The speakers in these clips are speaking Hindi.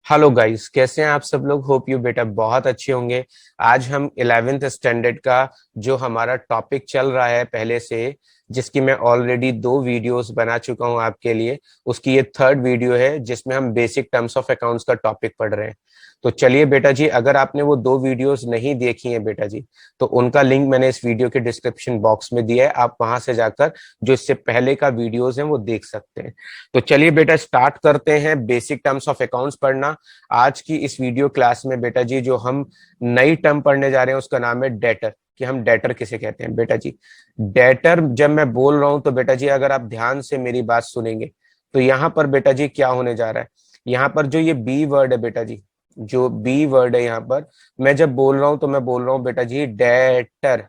हेलो गाइस, कैसे हैं आप सब लोग। होप यू बेटा बहुत अच्छे होंगे। आज हम 11th स्टैंडर्ड का जो हमारा टॉपिक चल रहा है पहले से, जिसकी मैं ऑलरेडी 2 वीडियोस बना चुका हूं आपके लिए, उसकी ये थर्ड वीडियो है जिसमें हम बेसिक टर्म्स ऑफ अकाउंट्स का टॉपिक पढ़ रहे हैं। तो चलिए बेटा जी, अगर आपने वो 2 वीडियोस नहीं देखी हैं बेटा जी, तो उनका लिंक मैंने इस वीडियो के डिस्क्रिप्शन बॉक्स में दिया है। आप वहां से जाकर जो इससे पहले का वीडियोस हैं वो देख सकते हैं। तो चलिए बेटा, स्टार्ट करते हैं बेसिक टर्म्स ऑफ अकाउंट्स पढ़ना। आज की इस वीडियो क्लास में बेटा जी जो हम नई टर्म पढ़ने जा रहे हैं उसका नाम है डेटर। कि हम डेटर किसे कहते हैं बेटा जी। डेटर जब मैं बोल रहा हूं तो बेटा जी अगर आप ध्यान से मेरी बात सुनेंगे तो यहां पर बेटा जी क्या होने जा रहा है। यहाँ पर जो ये बी वर्ड है बेटा जी, जो बी वर्ड है यहाँ पर, मैं जब बोल रहा हूं तो मैं बोल रहा हूं बेटा जी डेटर।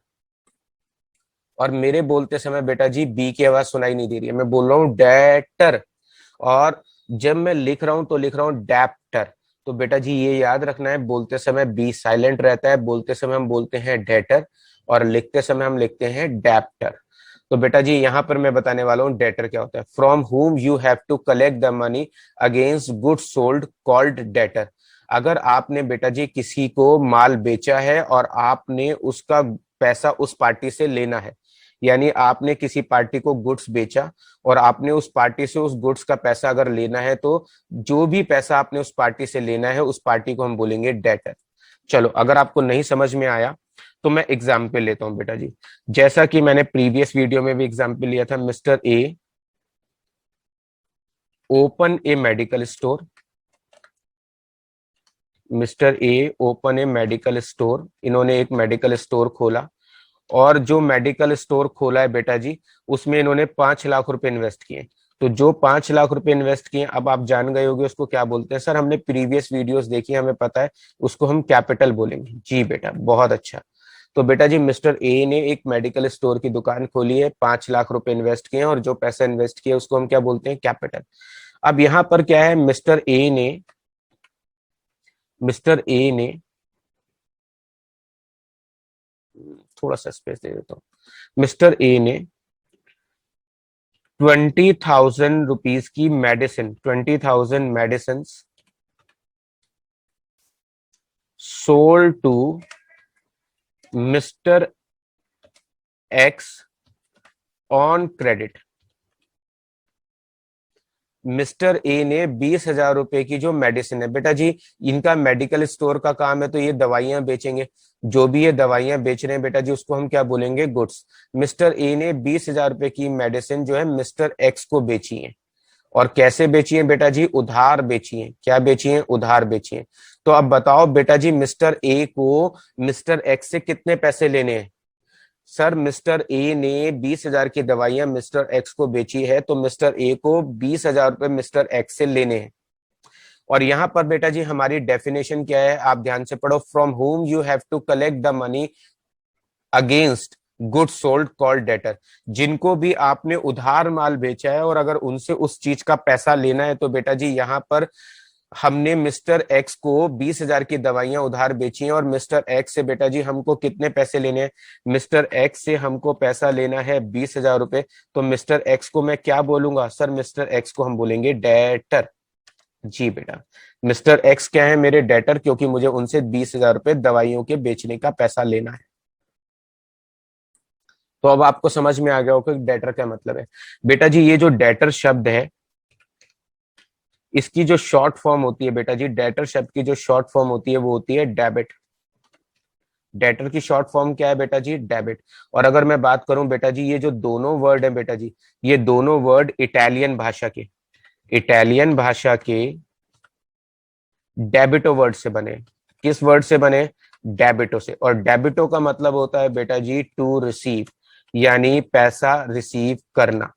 और मेरे बोलते समय बेटा जी बी की आवाज सुनाई नहीं दे रही है, मैं बोल रहा हूँ डेटर। और जब मैं लिख रहा हूं तो लिख रहा हूं डेप्टर। तो बेटा जी ये याद रखना है, बोलते समय बी साइलेंट रहता है, बोलते समय हम बोलते हैं डेटर, और लिखते समय हम लिखते हैं डेप्टर। तो बेटा जी यहां पर मैं बताने वाला हूं डेटर क्या होता है। From whom you have to collect the money against goods sold called debtor. अगर आपने बेटा जी किसी को माल बेचा है और आपने उसका पैसा उस पार्टी से लेना है, यानी आपने किसी पार्टी को गुड्स बेचा और आपने उस पार्टी से उस गुड्स का पैसा अगर लेना है, तो जो भी पैसा आपने उस पार्टी से लेना है उस पार्टी को हम बोलेंगे डेटर। चलो, अगर आपको नहीं समझ में आया तो मैं एग्जाम्पल लेता हूं बेटा जी। जैसा कि मैंने प्रीवियस वीडियो में भी एग्जाम्पल लिया था, mister A open A medical store. Mister A open A medical store, इन्होंने एक मेडिकल स्टोर खोला। और जो मेडिकल स्टोर खोला है बेटा जी, उसमें इन्होंने 5 लाख रुपए इन्वेस्ट किए। तो जो 5 लाख रुपए इन्वेस्ट किए, अब आप जान गए होंगे उसको क्या बोलते हैं। सर हमने प्रीवियस वीडियोस देखी, हमें पता है, उसको हम कैपिटल बोलेंगे। जी बेटा, बहुत अच्छा। तो बेटा जी मिस्टर ए ने एक मेडिकल स्टोर की दुकान खोली है, 5 लाख रुपए इन्वेस्ट किए, और जो पैसा इन्वेस्ट किया उसको हम क्या बोलते हैं, कैपिटल। अब यहां पर क्या है, मिस्टर ए ने थोड़ा सा स्पेस दे देता हूँ। मिस्टर ए ने 20,000 रुपीज की medicine, 20,000 medicine sold to mister X on credit. Mister A ने 20,000 रुपए की जो मेडिसिन है बेटा जी, इनका मेडिकल स्टोर का काम है तो ये दवाइयां बेचेंगे। जो भी ये दवाइयां बेच रहे हैं बेटा जी उसको हम क्या बोलेंगे, गुड्स। मिस्टर ए ने 20,000 रुपए की मेडिसिन जो है मिस्टर एक्स को बेची है। और कैसे बेची है बेटा जी, उधार बेची है। क्या बेची है, उधार बेची है। तो अब बताओ बेटा जी, मिस्टर ए को मिस्टर एक्स से कितने पैसे लेने हैं। सर मिस्टर ए ने 20,000 की दवाइयां मिस्टर एक्स को बेची है, तो मिस्टर ए को 20,000 रुपए मिस्टर एक्स से लेने हैं। और यहां पर बेटा जी हमारी डेफिनेशन क्या है, आप ध्यान से पढ़ो। From whom you have to collect the money against good sold called debtor. जिनको भी आपने उधार माल बेचा है और अगर उनसे उस चीज का पैसा लेना है, तो बेटा जी यहां पर हमने मिस्टर एक्स को 20,000 की दवाइयां उधार बेची हैं, और मिस्टर एक्स से बेटा जी हमको कितने पैसे लेने हैं। मिस्टर एक्स से हमको पैसा लेना है 20,000 रुपए। तो मिस्टर एक्स को मैं क्या बोलूंगा, सर मिस्टर एक्स को हम बोलेंगे डेटर। जी बेटा, मिस्टर एक्स क्या है, मेरे डेटर, क्योंकि मुझे उनसे 20,000 रुपए दवाइयों के बेचने का पैसा लेना है। तो अब आपको समझ में आ गया होगा कि डेटर क्या मतलब है। बेटा जी ये जो डेटर शब्द है, इसकी जो शॉर्ट फॉर्म होती है बेटा जी, डेटर शब्द की जो शॉर्ट फॉर्म होती है वो होती है डेबिट। डेटर की शॉर्ट फॉर्म क्या है बेटा जी, डेबिट। और अगर मैं बात करूं बेटा जी, ये जो दोनों वर्ड है बेटा जी, ये दोनों वर्ड इटालियन भाषा के डेबिटो वर्ड से बने। किस वर्ड से बने, डेबिटो से। और डेबिटो का मतलब होता है बेटा जी टू रिसीव, यानी पैसा रिसीव करना।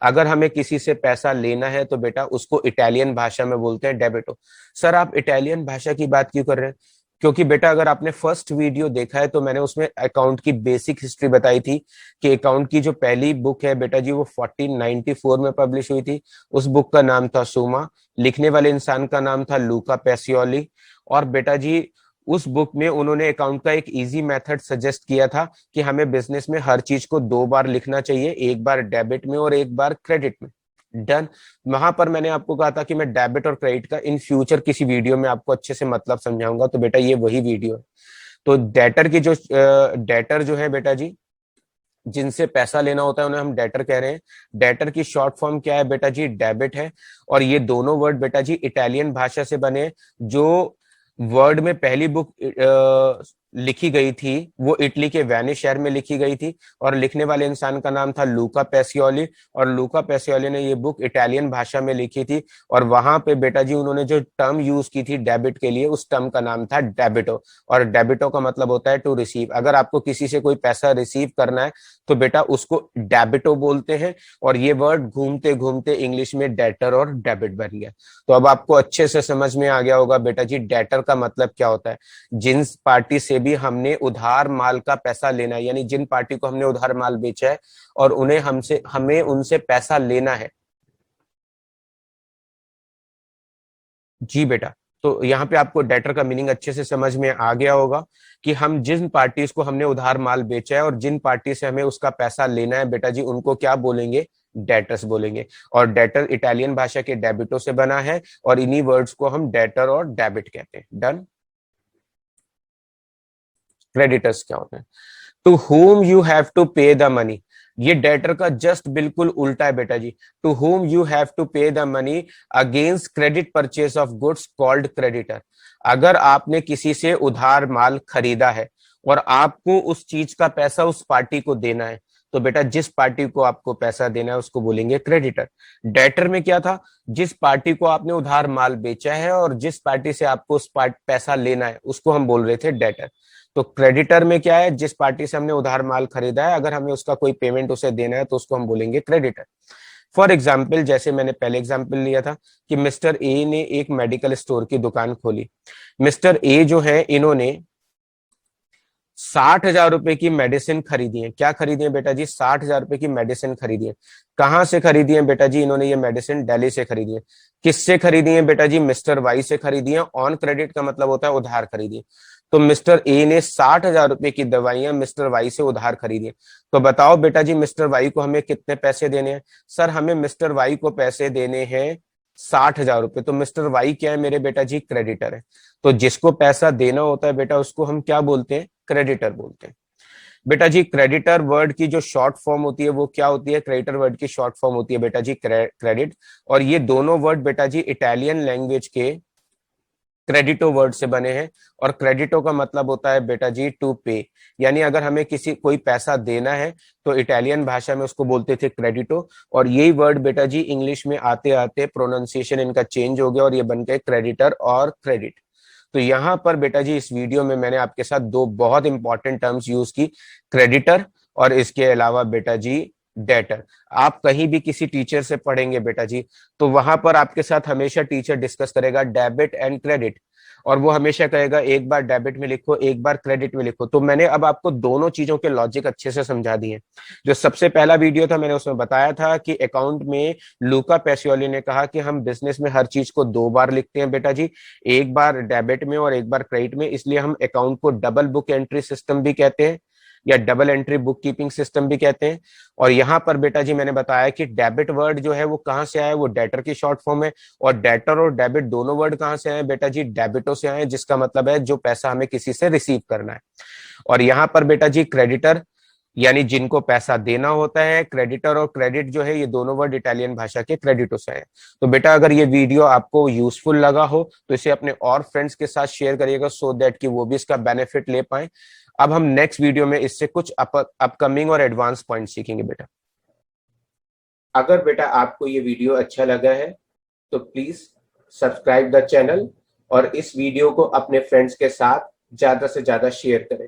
अगर हमें किसी से पैसा लेना है तो बेटा उसको इटालियन भाषा में बोलते हैं डेबिटो। सर आप इटालियन भाषा की बात क्यों कर रहे हैं, क्योंकि बेटा अगर आपने फर्स्ट वीडियो देखा है तो मैंने उसमें अकाउंट की बेसिक हिस्ट्री बताई थी कि अकाउंट की जो पहली बुक है बेटा जी वो 1494 में पब्लिश हुई थी। उस बुक का नाम था सुमा, लिखने वाले इंसान का नाम था लूका पेसियोली। और बेटा जी उस बुक में उन्होंने अकाउंट का एक इजी मेथड सजेस्ट किया था कि हमें बिजनेस में हर चीज को 2 बार लिखना चाहिए, एक बार डेबिट में और एक बार क्रेडिट में। डन। वहां पर मैंने आपको कहा था कि मैं डेबिट और क्रेडिट का इन फ्यूचर किसी वीडियो में आपको अच्छे से मतलब समझाऊंगा, तो बेटा ये वही वीडियो है। तो डेटर की जो डेटर जो है बेटा जी, जिनसे पैसा लेना होता है उन्हें हम डेटर कह रहे हैं। डेटर की शॉर्ट फॉर्म क्या है बेटा जी, डेबिट है। और ये दोनों वर्ड बेटा जी इटालियन भाषा से बने। जो वर्ड में पहली बुक लिखी गई थी वो इटली के वेनिस शहर में लिखी गई थी, और लिखने वाले इंसान का नाम था लूका पेसियोली। और लूका पेसियोली ने ये बुक इटालियन भाषा में लिखी थी। और वहां पे बेटा जी उन्होंने जो टर्म यूज की थी डेबिट के लिए, उस टर्म का नाम था डेबिटो। और डेबिटो का मतलब होता है टू रिसीव। अगर आपको किसी से कोई पैसा रिसीव करना है तो बेटा उसको डेबिटो बोलते हैं। और ये वर्ड घूमते घूमते इंग्लिश में डेटर और डेबिट बन गया। तो अब आपको अच्छे से समझ में आ गया होगा बेटा जी डेटर का मतलब क्या होता है। जिन पार्टी से भी हमने उधार माल का पैसा लेना है, यानी जिन पार्टी को हमने उधार माल बेचा है और उन्हें हमें उनसे पैसा लेना है। जी बेटा, तो यहाँ पे आपको डेटर का मीनिंग अच्छे से समझ में आ गया होगा कि हम जिन पार्टीज को हमने उधार माल बेचा है और जिन पार्टी से हमें उसका पैसा लेना है बेटा जी, उनको क्या बोलेंगे, डेटर्स बोलेंगे। और डेटर इटालियन भाषा के डेबिटो से बना है, और इन्हीं वर्ड्स को हम डेटर और डेबिट कहते हैं। डन। क्रेडिटर्स क्या होते हैं, to whom you have to pay the money. ये डेटर का जस्ट बिल्कुल उल्टा है बेटा जी। To whom you have to pay the money against credit purchase of goods called creditor. अगर आपने किसी से उधार माल खरीदा है और आपको उस चीज का पैसा उस पार्टी को देना है, तो बेटा जिस पार्टी को आपको पैसा देना है उसको बोलेंगे क्रेडिटर। डेटर में क्या था, जिस पार्टी को आपने उधार माल बेचा है और जिस पार्टी से आपको उस पैसा लेना है उसको हम बोल रहे थे डेटर। तो क्रेडिटर में क्या है, जिस पार्टी से हमने उधार माल खरीदा है, अगर हमें उसका कोई पेमेंट उसे देना है तो उसको हम बोलेंगे क्रेडिटर। फॉर एग्जाम्पल, जैसे मैंने पहले एग्जाम्पल लिया था कि मिस्टर ए ने एक मेडिकल स्टोर की दुकान खोली। मिस्टर ए जो है इन्होंने 60,000 रुपए की मेडिसिन खरीदी है। क्या खरीदी है बेटा जी, 60,000 रुपए की मेडिसिन खरीदी है। कहां से खरीदी है बेटा जी, इन्होंने ये मेडिसिन दिल्ली से खरीदी है। किससे खरीदी है बेटा जी, मिस्टर वाई से खरीदी है। ऑन क्रेडिट का मतलब होता है उधार खरीदी है। तो मिस्टर ए ने 60,000 रुपए की दवाइयां मिस्टर वाई से उधार खरीदी है। तो बताओ बेटा जी मिस्टर वाई को हमें कितने पैसे देने हैं। सर हमें मिस्टर वाई को पैसे देने हैं 60,000 रुपए। तो मिस्टर वाई क्या है मेरे बेटा जी, क्रेडिटर है। तो जिसको पैसा देना होता है बेटा उसको हम क्या बोलते हैं, क्रेडिटर बोलते हैं। बेटा जी क्रेडिटर वर्ड की जो शॉर्ट फॉर्म होती है वो क्या होती है, क्रेडिटर वर्ड की शॉर्ट फॉर्म होती है बेटा जी क्रेडिट। और ये दोनों वर्ड बेटा जी इटालियन लैंग्वेज के क्रेडिटो वर्ड से बने हैं। और क्रेडिटो का मतलब होता है बेटा जी टू पे। यानी अगर हमें किसी कोई पैसा देना है तो इटालियन भाषा में उसको बोलते थे क्रेडिटो। और यही वर्ड बेटा जी इंग्लिश में आते आते प्रोनाउंसिएशन इनका चेंज हो गया और ये बन गए क्रेडिटर और क्रेडिट। तो यहां पर बेटा जी इस वीडियो में मैंने आपके साथ दो बहुत इंपॉर्टेंट टर्म्स यूज की, क्रेडिटर और इसके अलावा बेटा जी डेटर। आप कहीं भी किसी टीचर से पढ़ेंगे बेटा जी, तो वहां पर आपके साथ हमेशा टीचर डिस्कस करेगा डेबिट एंड क्रेडिट। और वो हमेशा कहेगा एक बार डेबिट में लिखो एक बार क्रेडिट में लिखो। तो मैंने अब आपको दोनों चीजों के लॉजिक अच्छे से समझा दिए। जो सबसे पहला वीडियो था मैंने उसमें बताया था कि अकाउंट में लूका पेसियोली ने कहा कि हम बिजनेस में हर चीज को दो बार लिखते हैं बेटा जी, एक बार डेबिट में और एक बार क्रेडिट में। इसलिए हम अकाउंट को डबल बुक एंट्री सिस्टम भी कहते हैं या double entry book keeping system भी कहते हैं। और यहां पर बेटा जी मैंने बताया कि डेबिट वर्ड जो है वो कहां से आया, वो डेटर की शॉर्ट फॉर्म है। और डेटर और डेबिट दोनों वर्ड कहां से आए बेटा जी, डेबिटो से आए, जिसका मतलब है जो पैसा हमें किसी से रिसीव करना है। और यहां पर बेटा जी क्रेडिटर यानी जिनको पैसा देना होता है, क्रेडिटर और क्रेडिट जो है ये दोनों वर्ड इटालियन भाषा के क्रेडिटो से है। तो बेटा अगर ये वीडियो आपको यूजफुल लगा हो तो इसे अपने और फ्रेंड्स के साथ शेयर करिएगा सो दैट कि वो भी इसका बेनिफिट ले पाए। अब हम नेक्स्ट वीडियो में इससे कुछ अपकमिंग और एडवांस पॉइंट सीखेंगे बेटा। अगर बेटा आपको ये वीडियो अच्छा लगा है तो प्लीज सब्सक्राइब द चैनल और इस वीडियो को अपने फ्रेंड्स के साथ ज्यादा से ज्यादा शेयर करें।